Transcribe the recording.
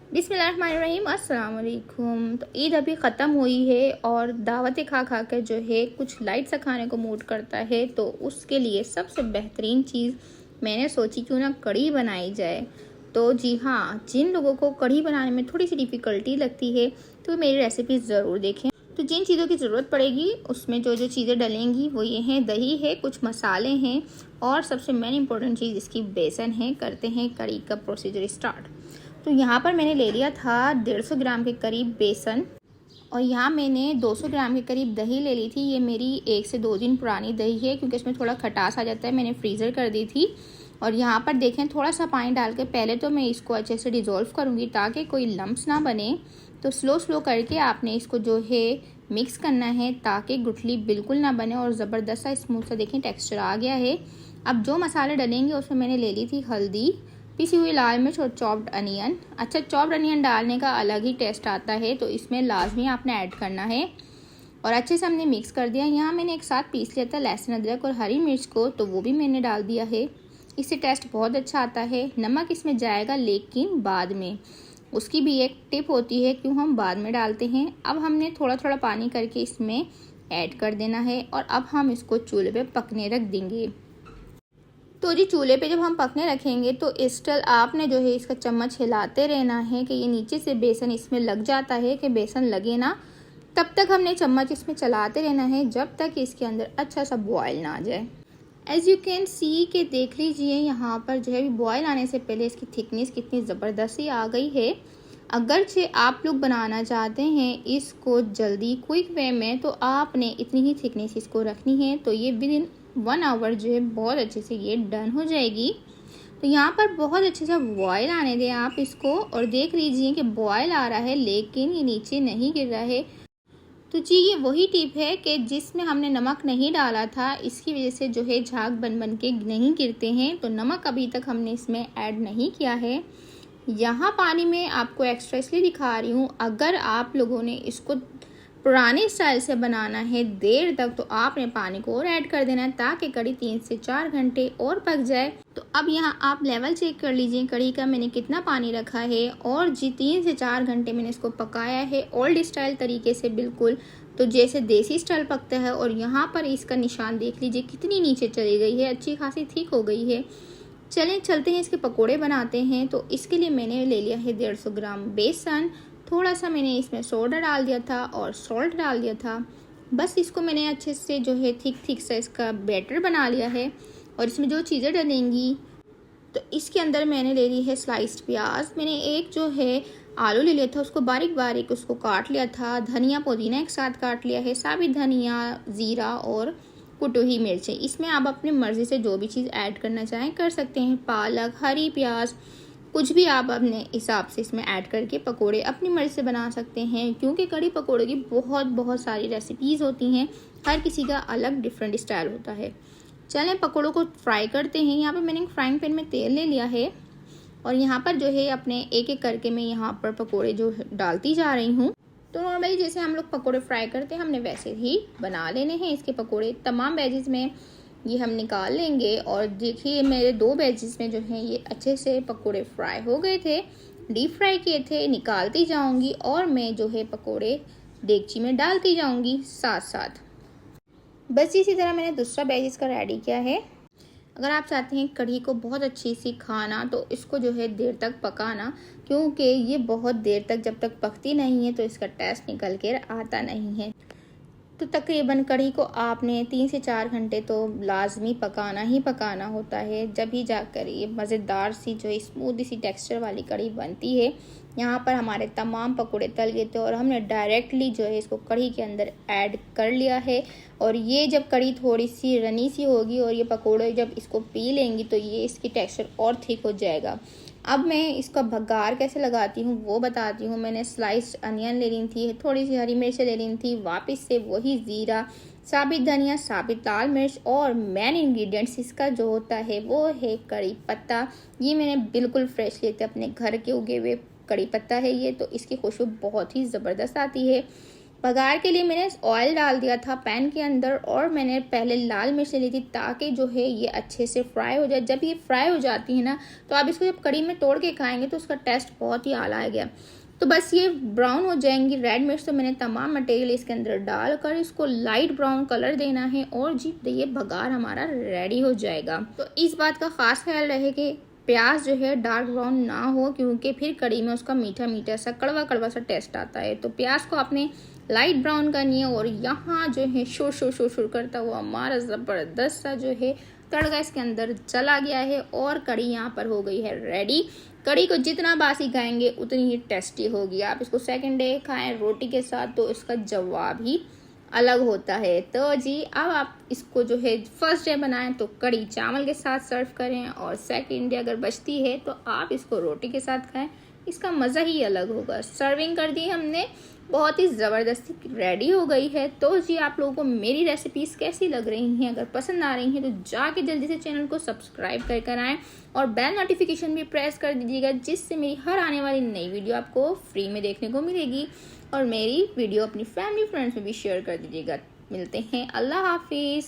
बिस्मिल्लाहिर्रहमानिर्रहीम अस्सलाम वालेकुम। तो ईद अभी ख़त्म हुई है और दावतें खा खा कर जो है कुछ लाइट सा खाने को मूड करता है, तो उसके लिए सबसे बेहतरीन चीज़ मैंने सोची क्यों ना कढ़ी बनाई जाए। तो जी हाँ, जिन लोगों को कढ़ी बनाने में थोड़ी सी डिफ़िकल्टी लगती है तो मेरी रेसिपी ज़रूर देखें। तो जिन चीज़ों की ज़रूरत पड़ेगी उसमें जो जो चीज़ें डलेंगी वो ये हैं, दही है, कुछ मसाले हैं और सबसे मेन इम्पोर्टेंट चीज़ इसकी बेसन है। करते हैं कढ़ी का प्रोसीजर स्टार्ट। तो यहाँ पर मैंने ले लिया था 150 ग्राम के करीब बेसन और यहाँ मैंने 200 ग्राम के करीब दही ले ली थी। ये मेरी 1 से 2 दिन पुरानी दही है क्योंकि इसमें थोड़ा खटास आ जाता है, मैंने फ्रीज़र कर दी थी। और यहाँ पर देखें, थोड़ा सा पानी डाल के पहले तो मैं इसको अच्छे से डिज़ोल्व करूँगी ताकि कोई लम्प्स ना बने। तो स्लो करके आपने इसको जो है मिक्स करना है ताकि गुठली बिल्कुल ना बने और ज़बरदस्त सा स्मूथ सा देखें टेक्स्चर आ गया है। अब जो मसाले डलेंगे उसमें मैंने ले ली थी हल्दी, पिसी हुई लाल मिर्च और चॉप्ड अनियन। अच्छा, चॉप्ड अनियन डालने का अलग ही टेस्ट आता है तो इसमें लाजमी आपने ऐड करना है। और अच्छे से हमने मिक्स कर दिया। यहाँ मैंने एक साथ पीस लिया था लहसुन, अदरक और हरी मिर्च को, तो वो भी मैंने डाल दिया है। इससे टेस्ट बहुत अच्छा आता है। नमक इसमें जाएगा लेकिन बाद में, उसकी भी एक टिप होती है क्यों हम बाद में डालते हैं। अब हमने थोड़ा थोड़ा पानी करके इसमें ऐड कर देना है और अब हम इसको चूल्हे पे पकने रख देंगे। तो जी चूल्हे पे जब हम पकने रखेंगे तो स्टिल आपने जो है इसका चम्मच हिलाते रहना है कि ये नीचे से बेसन इसमें लग जाता है, कि बेसन लगे ना, तब तक हमने चम्मच इसमें चलाते रहना है जब तक इसके अंदर अच्छा सा बॉयल ना आ जाए। एज़ यू कैन सी के देख लीजिए यहाँ पर जो है बॉयल आने से पहले इसकी थिकनेस कितनी ज़बरदस्ती आ गई है। अगरचे आप लोग बनाना चाहते हैं इसको जल्दी क्विक वे में तो आपने इतनी ही थिकनेस इसको रखनी है। तो ये विद इन 1 आवर जो है बहुत अच्छे से ये डन हो जाएगी। तो यहाँ पर बहुत अच्छे से बॉयल आने दें आप इसको और देख लीजिए कि बॉयल आ रहा है लेकिन ये नीचे नहीं गिर रहा है। तो जी ये वही टिप है कि जिसमें हमने नमक नहीं डाला था, इसकी वजह से जो है झाग बन बन के नहीं गिरते हैं। तो नमक अभी तक हमने इसमें ऐड नहीं किया है। यहाँ पानी में आपको एक्स्ट्रा इसलिए दिखा रही हूँ, अगर आप लोगों ने इसको पुराने स्टाइल से बनाना है देर तक तो आपने पानी को और ऐड कर देना है ताकि कढ़ी 3 से 4 घंटे और पक जाए। तो अब यहाँ आप लेवल चेक कर लीजिए कढ़ी का मैंने कितना पानी रखा है और जी 3 से 4 घंटे मैंने इसको पकाया है ओल्ड स्टाइल तरीके से, बिल्कुल तो जैसे देसी स्टाइल पकता है। और यहाँ पर इसका निशान देख लीजिए कितनी नीचे चली गई है, अच्छी खासी थिक हो गई है। चलें चलते हैं इसके पकोड़े बनाते हैं। तो इसके लिए मैंने ले लिया है 150 ग्राम बेसन, थोड़ा सा मैंने इसमें सोडा डाल दिया था और सॉल्ट डाल दिया था। बस इसको मैंने अच्छे से जो है थिक सा इसका बैटर बना लिया है। और इसमें जो चीज़ें डलेंगी तो इसके अंदर मैंने ले ली है स्लाइस्ड प्याज, मैंने एक जो है आलू ले लिया था उसको बारीक बारीक उसको काट लिया था, धनिया पुदीना एक साथ काट लिया है, साबित धनिया, ज़ीरा और कुटी हुई मिर्चें। इसमें आप अपनी मर्ज़ी से जो भी चीज़ ऐड करना चाहें कर सकते हैं, पालक, हरी प्याज, कुछ भी आप अपने हिसाब से इसमें ऐड करके पकोड़े अपनी मर्ज़ी से बना सकते हैं। क्योंकि कढ़ी पकोड़े की बहुत सारी रेसिपीज़ होती हैं, हर किसी का अलग डिफरेंट स्टाइल होता है। चलें पकोड़ों को फ्राई करते हैं। यहाँ पर मैंने फ्राइंग पैन में तेल ले लिया है और यहाँ पर जो है अपने एक एक करके मैं यहाँ पर पकोड़े जो डालती जा रही हूँ। तो नॉर्मली जैसे हम लोग पकोड़े फ्राई करते हैं हमने वैसे ही बना लेने हैं इसके पकोड़े। तमाम वेजेस में ये हम निकाल लेंगे और देखिए मेरे 2 वेजेस में जो है ये अच्छे से पकोड़े फ्राई हो गए थे, डीप फ्राई किए थे। निकालती जाऊंगी और मैं जो है पकोड़े देगची में डालती जाऊंगी साथ साथ। बस इसी तरह मैंने दूसरा बैच इसका रेडी किया है। अगर आप चाहते हैं कढ़ी को बहुत अच्छी सी खाना तो इसको जो है देर तक पकाना, क्योंकि ये बहुत देर तक जब तक पकती नहीं है तो इसका टेस्ट निकल कर आता नहीं है। तो तकरीबन कढ़ी को आपने 3 से 4 घंटे तो लाजमी पकाना ही पकाना होता है, जब ही जाकर ये मज़ेदार सी जो स्मूथ सी टेक्सचर वाली कढ़ी बनती है। यहाँ पर हमारे तमाम पकोड़े तल गए थे और हमने डायरेक्टली जो है इसको कढ़ी के अंदर ऐड कर लिया है। और ये जब कढ़ी थोड़ी सी रनी सी होगी और ये पकोड़े जब इसको पी लेंगी तो ये इसकी टेक्सचर और थिक हो जाएगा। अब मैं इसका भगार कैसे लगाती हूँ वो बताती हूँ। मैंने स्लाइस्ड अनियन ले ली थी, थोड़ी सी हरी मिर्च ले ली थी, वापस से वही ज़ीरा, साबित धनिया, साबित लाल मिर्च और मेन इंग्रेडिएंट्स इसका जो होता है वो है कड़ी पत्ता। ये मैंने बिल्कुल फ्रेश लिए थे, अपने घर के उगे हुए कड़ी पत्ता है ये, तो इसकी खुशबू बहुत ही ज़बरदस्त आती है। बघार के लिए मैंने ऑयल डाल दिया था पैन के अंदर और मैंने पहले लाल मिर्च ली थी ताकि जो है ये अच्छे से फ्राई हो जाए। जब ये फ्राई हो जाती है ना तो आप इसको जब कड़ी में तोड़ के खाएंगे तो उसका टेस्ट बहुत ही आला आएगा। तो बस ये ब्राउन हो जाएंगी रेड मिर्च, तो मैंने तमाम मटेरियल इसके अंदर डालकर इसको लाइट ब्राउन कलर देना है और जी ये बघार हमारा रेडी हो जाएगा। तो इस बात का खास ख्याल रहे कि प्याज जो है डार्क ब्राउन ना हो, क्योंकि फिर कड़ी में उसका मीठा मीठा सा कड़वा कड़वा सा टेस्ट आता है। तो प्याज को आपने लाइट ब्राउन करनी है और यहाँ जो है शोर शोर शोर शोर करता हुआ हमारा ज़बरदस्त सा जो है तड़का इसके अंदर चला गया है और कड़ी यहाँ पर हो गई है रेडी। कड़ी को जितना बासी खाएंगे उतनी ही टेस्टी होगी। आप इसको सेकंड डे खाएं रोटी के साथ तो इसका जवाब ही अलग होता है। तो जी अब आप इसको जो है फर्स्ट डे बनाएं तो कड़ी चावल के साथ सर्व करें और सेकंड डे अगर बचती है तो आप इसको रोटी के साथ खाएं, इसका मज़ा ही अलग होगा। सर्विंग कर दी हमने, बहुत ही ज़बरदस्ती रेडी हो गई है। तो जी आप लोगों को मेरी रेसिपीज़ कैसी लग रही हैं, अगर पसंद आ रही हैं तो जाके जल्दी से चैनल को सब्सक्राइब कर आएँ और बेल नोटिफिकेशन भी प्रेस कर दीजिएगा, जिससे मेरी हर आने वाली नई वीडियो आपको फ्री में देखने को मिलेगी। और मेरी वीडियो अपनी फैमिली फ्रेंड्स में भी शेयर कर दीजिएगा। मिलते हैं, अल्लाह हाफिज़।